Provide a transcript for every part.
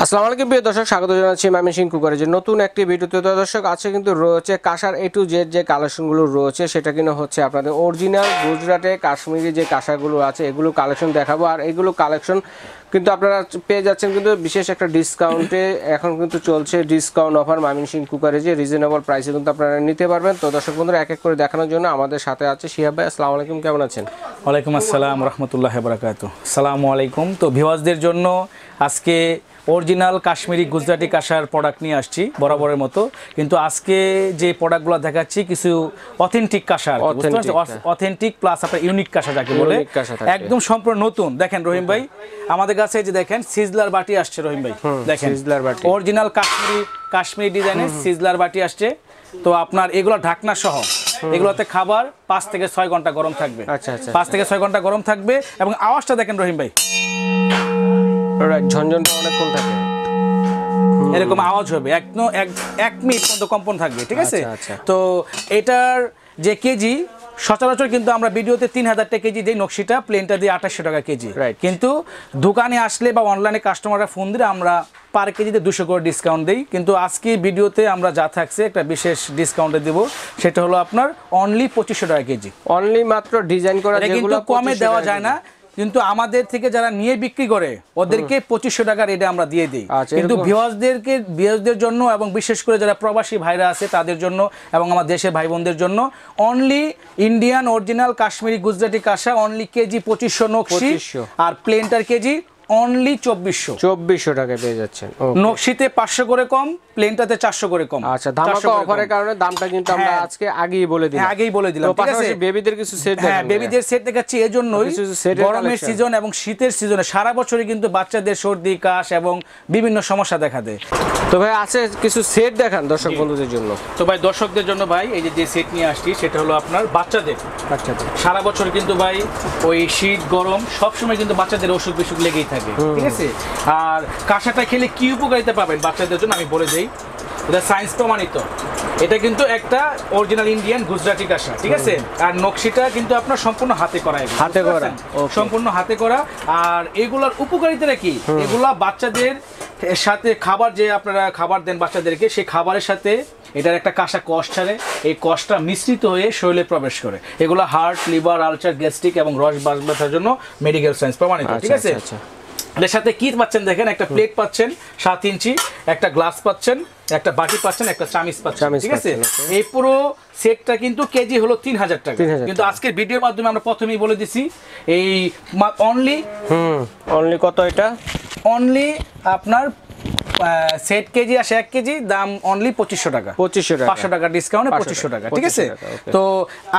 আসসালামু আলাইকুম প্রিয় দর্শক, স্বাগত জানাচ্ছি ময়মনসিংহ কুকারের নতুন একটি ভিডিওতে। দর্শক আছে কিন্তু রয়েছে কাঁসার A to Z যে কালেকশনগুলো রয়েছে সেটা কিন্তু হচ্ছে আপনাদের অরিজিনাল গুজরাটে কাশ্মীরি যে কাঁসাগুলো আছে এগুলো কালেকশন দেখাবো। আর এগুলো কালেকশন কিন্তু আপনারা পেয়ে যাচ্ছেন কিন্তু বিশেষ একটা ডিসকাউন্টে। এখন কিন্তু চলছে ডিসকাউন্ট অফার ময়মনসিংহ কুকারেজে, রিজনেবল প্রাইসে কিন্তু আপনারা নিতে পারবেন। তো দর্শক বন্ধুরা এক এক করে দেখানোর জন্য আমাদের সাথে আছে শিহাব ভাই। আসসালামু আলাইকুম, কেমন আছেন? ওয়ালাইকুম আসসালাম রহমতুল্লাহ বারাকাতু। আসসালামু আলাইকুম। তো ভিউয়ার্সদের জন্য আজকে অরিজিনাল কাশ্মীরি গুজরাটি কাঁসার প্রোডাক্ট নিয়ে আসছি বরাবরের মতো, কিন্তু আজকে যে প্রোডাক্টগুলো দেখাচ্ছি কিছু অথেন্টিক কাঁসা, অথেন্টিক প্লাস আপনার ইউনিক কাঁসা যাকে বলে, একদম সম্পূর্ণ নতুন। দেখেন রহিম ভাই আমাদের কাছে যে দেখেন সিজলার বাটি আসছে। রহিম ভাই দেখেন সিজলার বাটি অরিজিনাল কাশ্মীরি ডিজাইনের সিজলার বাটি আসছে। তো আপনার এগুলো ঢাকনা সহ, এগুলোতে খাবার 5 থেকে 6 ঘন্টা গরম থাকবে। আচ্ছা আচ্ছা, 5 থেকে 6 ঘন্টা গরম থাকবে। এবং আওয়াজটা দেখেন রহিম ভাই, ঝনঝনটা অনেকক্ষণ থাকে, এরকম আওয়াজ হবে, একদম 1 মিনিট পর্যন্ত কম্পন থাকবে। ঠিক আছে। তো এটার যে কেজি সচরাচর কিন্তু আমরা ভিডিওতে 3000 টাকা কেজি দেই, নকশিটা প্লেনটা দিয়ে 2800 টাকা কেজি। কিন্তু দোকানে আসলে বা অনলাইনে কাস্টমাররা ফোন দিলে আমরা পার কেজিতে 200 করে ডিসকাউন্ট দেই। কিন্তু আজকে ভিডিওতে আমরা যা থাকছে একটা বিশেষ ডিসকাউন্টে দেব, সেটা হলো আপনার অনলি 2500 টাকা কেজি। অনলি মাত্র ডিজাইন করা, যেগুলো কমে দেওয়া যায় না, কিন্তু আমাদের থেকে যারা নিয়ে বিক্রি করে ওদেরকে 2500 টাকা রেটে আমরা দিয়ে দিই। কিন্তু ভিউয়ার্সদের জন্য এবং বিশেষ করে যারা প্রবাসী ভাইরা আছে তাদের জন্য এবং আমার দেশের ভাই বোনদের জন্য only Indian original Kashmiri Gujarati কাঁসা অনলি কেজি 2500 নকশি, আর প্লেনটার কেজি অনলি 2400 টাকায় পেয়ে যাচ্ছেন। নকশিতে 500 করে কম, প্লেনটাতে 400 করে কম। আচ্ছা, ধামাকা অফারের কারণে দামটা কিন্তু আমরা আজকে আগেই বলে দিলাম। ঠিক আছে, বেবিদের কিছু সেট দেখাচ্ছি। হ্যাঁ, বেবিদের সেট দেখাচ্ছি এজন্যই, গরমের সিজন এবং শীতের সিজনে সারা বছরই কিন্তু বাচ্চাদের সর্দি কাশ এবং বিভিন্ন সমস্যা দেখা দেয়। তো ভাই আছে কিছু সেট দেখান দর্শক বন্ধুদের জন্য। তো ভাই দর্শকদের জন্য ভাই এই যে সেট নিয়ে আসছি সেটা হলো আপনার বাচ্চাদের। সারা বছর কিন্তু ভাই ওই শীত গরম সবসময় কিন্তু বাচ্চাদের অসুখ বিসুখ লেগেই থাকে। ঠিক আছে। আর কাঁসাটা খেলে কি উপকারিতা পাবেন বাচ্চাদের জন্য আমি বলে দেই, এটা সায়েন্স প্রমাণিত। এটা কিন্তু একটা অরিজিনাল ইন্ডিয়ান গুজরাটি কাঁসা। ঠিক আছে। আর নকশিটা কিন্তু আপনার সম্পূর্ণ হাতে করা, সম্পূর্ণ হাতে করা। আর এগুলোর উপকারিতাটা কি, এগুলা বাচ্চাদের সাথে খাবার যে আপনারা খাবার দেন বাচ্চাদেরকে, সেই খাবারের সাথে এটার একটা কাঁসা কষ ছাড়ে, এই কষটা মিশ্রিত হয়ে শরীরে প্রবেশ করে। এগুলো হার্ট, লিভার, আলসার, গ্যাস্ট্রিক এবং রস ব্যথার জন্য মেডিকেল সায়েন্স প্রমাণিত। ঠিক আছে। এর সাথে কি পাচ্ছেন দেখেন, একটা প্লেট পাচ্ছেন 7 ইঞ্চি, একটা গ্লাস পাচ্ছেন, একটা বাটি পাচ্ছেন, একটা চামিচ পাচ্ছেন। ঠিক আছে। এই পুরো সেটটা কিন্তু কেজি হলো 3000 টাকা। কিন্তু আজকের ভিডিওর মাধ্যমে আমরা প্রথমেই বলে দিছি এই অনলি কত, এটা অনলি আপনার সেট কেজি আসে 1 কেজি, দাম অনলি 2500 টাকা। 500 টাকা ডিসকাউন্টে 2500 টাকা। ঠিক আছে। তো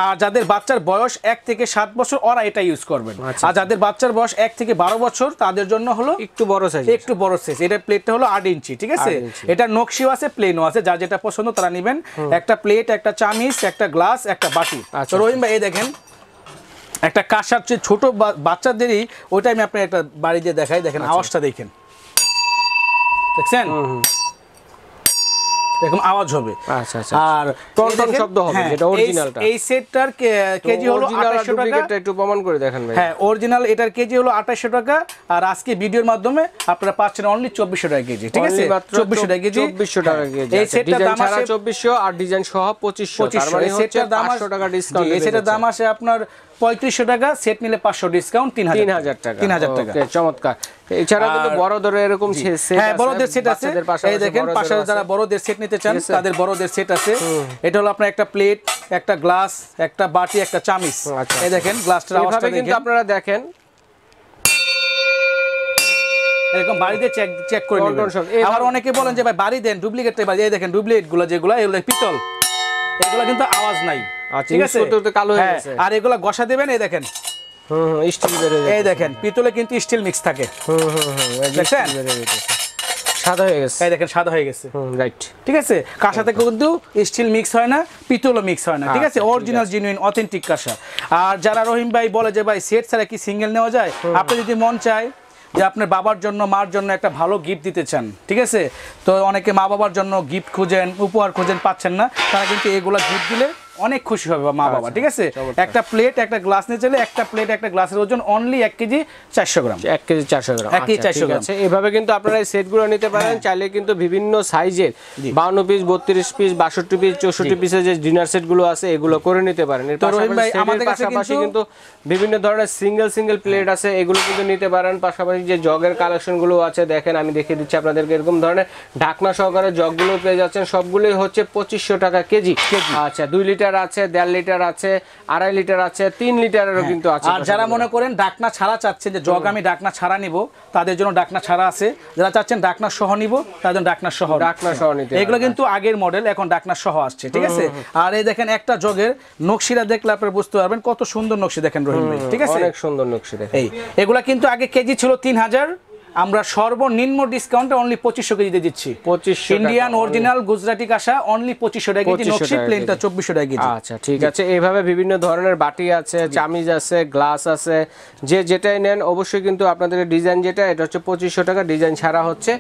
আর যাদের বাচ্চার বয়স 1 থেকে 7 বছর ওরা এটা ইউজ করবেন। আর যাদের বাচ্চার বয়স 1 থেকে 12 বছর তাদের জন্য হলো একটু বড় সাইজ। এটা প্লেটটা হলো 8 ইঞ্চি। ঠিক আছে। এটা নকশিও আছে, প্লেনও আছে, যার যেটা পছন্দ তারা নেবেন। একটা প্লেট, একটা চামিচ, একটা গ্লাস, একটা বাটি। তো রহিম ভাই এই দেখেন একটা কাঁসার চেয়ে ছোট বাচ্চাদেরই, ওইটা আমি আপনার একটা বাড়ি দিয়ে দেখাই। দেখেন আওয়াজটা দেখেন, দেখছেন এরকম আওয়াজ হবে। আচ্ছা আচ্ছা, আর টনটন শব্দ হবে, যেটা অরিজিনালটা। এই সেটটার কেজি হলো 2800 টাকা। এটা একটু প্রমাণ করে দেখেন ভাই। হ্যাঁ, অরিজিনাল এটার কেজি হলো 2800 টাকা। আর আজকে ভিডিওর মাধ্যমে আপনারা পাচ্ছেন অনলি 2400 টাকা কেজি। ঠিক আছে। 2400 টাকা কেজি। 2400 টাকা কেজি। এই সেটটার দাম আছে 2400 আর ডিজাইন সহ 2500। তার মানে হচ্ছে 500 টাকা ডিসকাউন্ট। এই সেটের দাম আছে আপনার 3500 টাকা, সেট নিলে 500 ডিসকাউন্ট 3000 টাকা। 3000 টাকা। ওকে, চমৎকার। এছাড়া কিন্তু বড়দের এরকম সেট আছে। হ্যাঁ, বড়দের সেট আছে। এই দেখেন পাশে যারা বড়দের সেট নিতে চান তাদের বড়দের সেট আছে। এটা হলো আপনার একটা প্লেট, একটা গ্লাস, একটা বাটি, একটা চামিচ। এই দেখেন গ্লাসটার আওয়াজটা দেখেন, কিন্তু আপনারা দেখেন এরকম বাড়িতে চেক করে নেবেন। আবার অনেকে বলেন যে ভাই বাড়ি দেন ডুপ্লিকেট, এই দেখেন ডুপ্লিকেট গুলো যেগুলো এগুলো পিতল, এগুলো কিন্তু আওয়াজ নাই। ঠিক আছে। কালো হয়ে গেছে। আর এগুলো ঘষা দিবেন, এই দেখেন স্টিল বের হয়ে যায়। এই দেখেন পিতলে কিন্তু স্টিল মিক্স থাকে। দেখেন সাদা হয়ে গেছে। এই দেখেন সাদা হয়ে গেছে। রাইট। ঠিক আছে। কাঁসাতে কিন্তু স্টিল মিক্স হয় না, পিতলও মিক্স হয় না। ঠিক আছে। অরিজিনাল জেনুইন অথেন্টিক কাঁসা। আর যারা রহিম ভাই বলে যে ভাই সেট ছাড়া কি সিঙ্গেল নেওয়া যায়, আপনি যদি মন চায় যে আপনার বাবার জন্য মার জন্য একটা ভালো গিফট দিতে চান, ঠিক আছে, তো অনেকে মা বাবার জন্য গিফট খুঁজেন, উপহার খুঁজেন, পাচ্ছেন না, তারা কিন্তু এগুলা গিফট দিলে অনেক খুশি হবে মা বাবা, ঠিক আছে? একটা প্লেট একটা গ্লাস নিয়ে চলে, একটা প্লেট একটা গ্লাসের ওজন অনলি 1 কেজি 400 গ্রাম, 1 কেজি 400 গ্রাম, 1 কেজি 400 গ্রাম। এভাবে কিন্তু আপনারা এই সেটগুলো নিতে পারেন। চাইলে কিন্তু বিভিন্ন সাইজের 52 পিস, 32 পিস, 62 পিস, 64 পিসের যে ডিনার সেটগুলো আছে এগুলো করে নিতে পারেন। এর পাশাপাশি আমাদের কাছে কিন্তু বিভিন্ন ধরনের সিঙ্গেল প্লেট আছে, এগুলো কিন্তু নিতে পারেন। পাশাপাশি যে জগের কালেকশনগুলো আছে দেখেন, আমি দেখিয়ে দিচ্ছি আপনাদেরকে। এরকম ধরনের ঢাকনা সহকারে জগগুলো পেয়ে যাচ্ছেন, সবগুলোই হচ্ছে 2500 টাকা কেজি। আচ্ছা, 2 লিটার আছে, 1.5 লিটার আছে, 2.5 লিটার আছে, 3 লিটারেরও কিন্তু আছে। আর যারা মনে করেন ঢাকনা ছাড়া চাচ্ছেন যে জগ আমি ঢাকনা ছাড়া নিব, তাদের জন্য ঢাকনা ছাড়া আছে। যারা চাচ্ছেন ঢাকনা সহ নিব, তাদের জন্য ঢাকনা সহ নিতে। এগুলো কিন্তু আগের মডেল, এখন ঢাকনা সহ আসছে, ঠিক আছে? আর এই দেখেন একটা জগের নকশিটা দেখলে আপনারা বুঝতে পারবেন কত সুন্দর নকশি, দেখেন রহিম ভাই, ঠিক আছে? অনেক সুন্দর নকশি দেখেন। এগুলা কিন্তু আগে কেজি ছিল 3000, আমরা সর্বনিম্ন ডিসকাউন্টে অনলি 2500 কেজিতে দিচ্ছি। 2500 ইন্ডিয়ান অরিজিনাল গুজরাটি কাঁসা অনলি 2500 টাকা কেজি, নকশি প্লেনটা 2400 টাকা কেজি। আচ্ছা, ঠিক আছে। এইভাবে বিভিন্ন ধরনের বাটি আছে, চামিজ আছে, গ্লাস আছে, যে যেটাই নেন অবশ্যই কিন্তু আপনাদের ডিজাইন যেটা এটা হচ্ছে 2500 টাকা, ডিজাইন ছাড়া হচ্ছে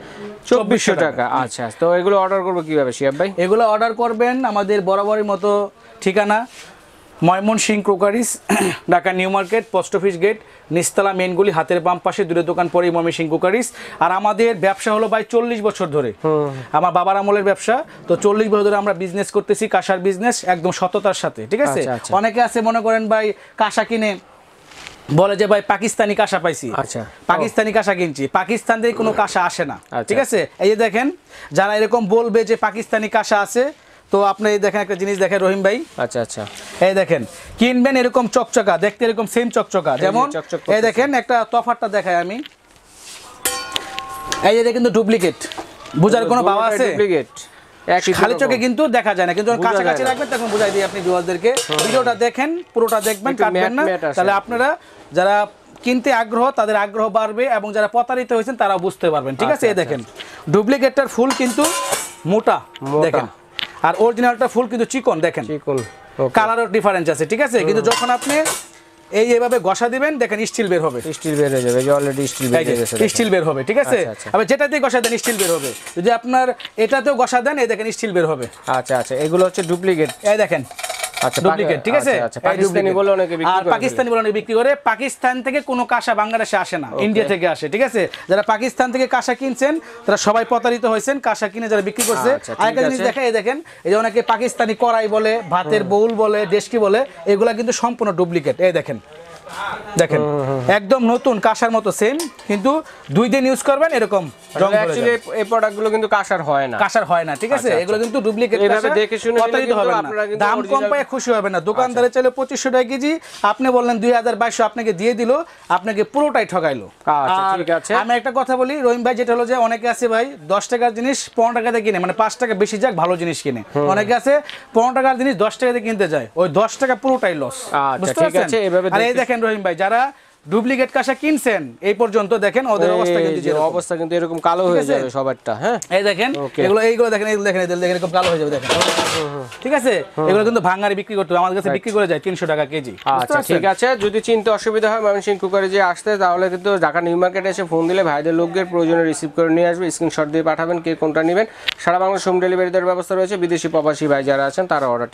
2400 টাকা। আচ্ছা, তো এগুলো অর্ডার করবো কিভাবে শিহাব ভাই? এগুলো অর্ডার করবেন আমাদের বরাবরের মতো ঠিকানা, Mymensingh crockeries, Dhaka new market, post office gate, নিচতলা মেনগুলি, হাতের বাম পাশে, দূরে দোকান পরেই ময়মনসিংহ ক্রোকারিস। আর আমাদের ব্যবসা হলো ভাই 40 বছর ধরে, আমার বাবার আমলের ব্যবসা। তো 40 বছর ধরে আমরা বিজনেস করতেছি, কাঁসার বিজনেস একদম সততার সাথে, ঠিক আছে? অনেকে আছে মনে করেন ভাই কাঁসা কিনে বলে যে ভাই পাকিস্তানি কাঁসা পাইছি, আচ্ছা, পাকিস্তানি কাঁসা কিনছি, পাকিস্তান থেকে কোনো কাঁসা আসে না, ঠিক আছে? এই যে দেখেন, যারা এরকম বলবে যে পাকিস্তানি কাঁসা আছে, তো আপনি দেখেন একটা জিনিস দেখেন রহিম ভাই। আচ্ছা, এই দেখেন, কিনবেন এরকম চকচকা, দেখতে এরকম সেম চকচকা, যেমন এই দেখেন একটা তফাৎটা দেখাই আমি। এই যে কিন্তু ডুপ্লিকেট, বুঝার কোনো ভাব আছে? ডুপ্লিকেট খালি চোখে কিন্তু দেখা যায় না, কিন্তু কাছাকাছি রাখবেন তখন বুঝাই দিই। আপনি ভিউয়ারদেরকে ভিডিওটা দেখেন, পুরোটা দেখবেন, কাটবেন না, তাহলে আপনারা যারা কিনতে আগ্রহ তাদের আগ্রহ বাড়বে, এবং যারা প্রতারিত হয়েছেন তারাও বুঝতে পারবেন, ঠিক আছে? এই দেখেন ডুপ্লিকেটটার ফুল কিন্তু মোটা দেখেন, আর অরিজিনালটা ফুল কিন্তু চিকন দেখেন, কালারও ডিফারেন্স আছে, ঠিক আছে? কিন্তু যখন আপনি এইভাবে ঘষা দিবেন দেখেন স্টিল বের হবে, স্টিল বের হয়ে যাবে, যে অলরেডি স্টিল বের হয়ে গেছে, স্টিল বের হবে, ঠিক আছে? আবার যেটাতে ঘষা দেন স্টিল বের হবে, যদি আপনার এটাতেও ঘষা দেন এই দেখেন স্টিল বের হবে। আচ্ছা, এগুলো হচ্ছে ডুপ্লিকেট, এই দেখেন ডুপ্লিকেট, ঠিক আছে? পাকিস্তানি বলে অনেকে বিক্রি করে, পাকিস্তানি বলে অনেকে বিক্রি করে। পাকিস্তান থেকে কোনো কাঁসা বাংলাদেশে আসে না, ইন্ডিয়া থেকে আসে, ঠিক আছে? যারা পাকিস্তান থেকে কাঁসা কিনছেন তারা সবাই প্রতারিত হয়েছেন, কাঁসা কিনে যারা বিক্রি করছে। আরেকটা জিনিস দেখেন, এই দেখেন, এই যে অনেকে পাকিস্তানি কড়াই বলে, ভাতের বাউল বলে, ডেস্কি বলে, এগুলা কিন্তু সম্পূর্ণ ডুপ্লিকেট। এই দেখেন দেখেন একদম নতুন কাঁসার মতো সেম, কিন্তু 2 দিন ইউজ করবেন এরকম রং ধরে যাবে। এই প্রোডাক্টগুলো কিন্তু কাঁসার হয় না, ঠিক আছে? এগুলো কিন্তু ডুপ্লিকেট কাঁসা, দেখে শুনে প্রতারিত হবেন না, দাম কম পায় খুশি হবেন না। দোকানদারে চাইলে 2500 টাকা কেজি, আপনি বললেন 2200 আপনাকে দিয়ে দিল, আপনাকে পুরোটাই ঠকাইলো। আচ্ছা, ঠিক আছে। আমি একটা কথা বলি রহিম ভাই, যেটা হলো যে অনেকে আছে ভাই 10 টাকার জিনিস 15 টাকাতে কিনে, মানে 5 টাকা বেশি যাক ভালো জিনিস কিনে। অনেকে আছে 15 টাকার জিনিস 10 টাকাতে কিনতে যায়, ওই 10 টাকা পুরোটাই লস। আচ্ছা, ঠিক আছে। আর এই দেখেন রহিম ভাই, যারা ডুপ্লিকেট কাঁসা কিনছেন এই পর্যন্ত দেখেন ওদের অবস্থা কিন্তু অবস্থা কিন্তু এরকম কালো হয়ে যাবে সবারটা। হ্যাঁ, এই দেখেন এইগুলো দেখেন, এইগুলো দেখেন, এরকম কালো হয়ে যাবে দেখেন, ঠিক আছে? এগুলো কিন্তু ভাঙারি বিক্রি করতে হবে, আমাদের কাছে বিক্রি করে যায় 300 টাকা কেজি। আচ্ছা, ঠিক আছে। যদি চিনতে অসুবিধা হয় ময়মনসিংহ কুকারে আসতে, তাহলে কিন্তু ঢাকা নিউ মার্কেটে এসে ফোন দিলে ভাইদের লোকদের প্রয়োজনে রিসিভ করে নিয়ে আসবে, স্ক্রিনশট দিয়ে পাঠাবেন কে কোনটা নেবেন। সারা বাংলাদেশ হোম ডেলিভারি দেওয়ার ব্যবস্থা রয়েছে, বিদেশি প্রবাসী ভাই যারা আছেন তারা অর্ডার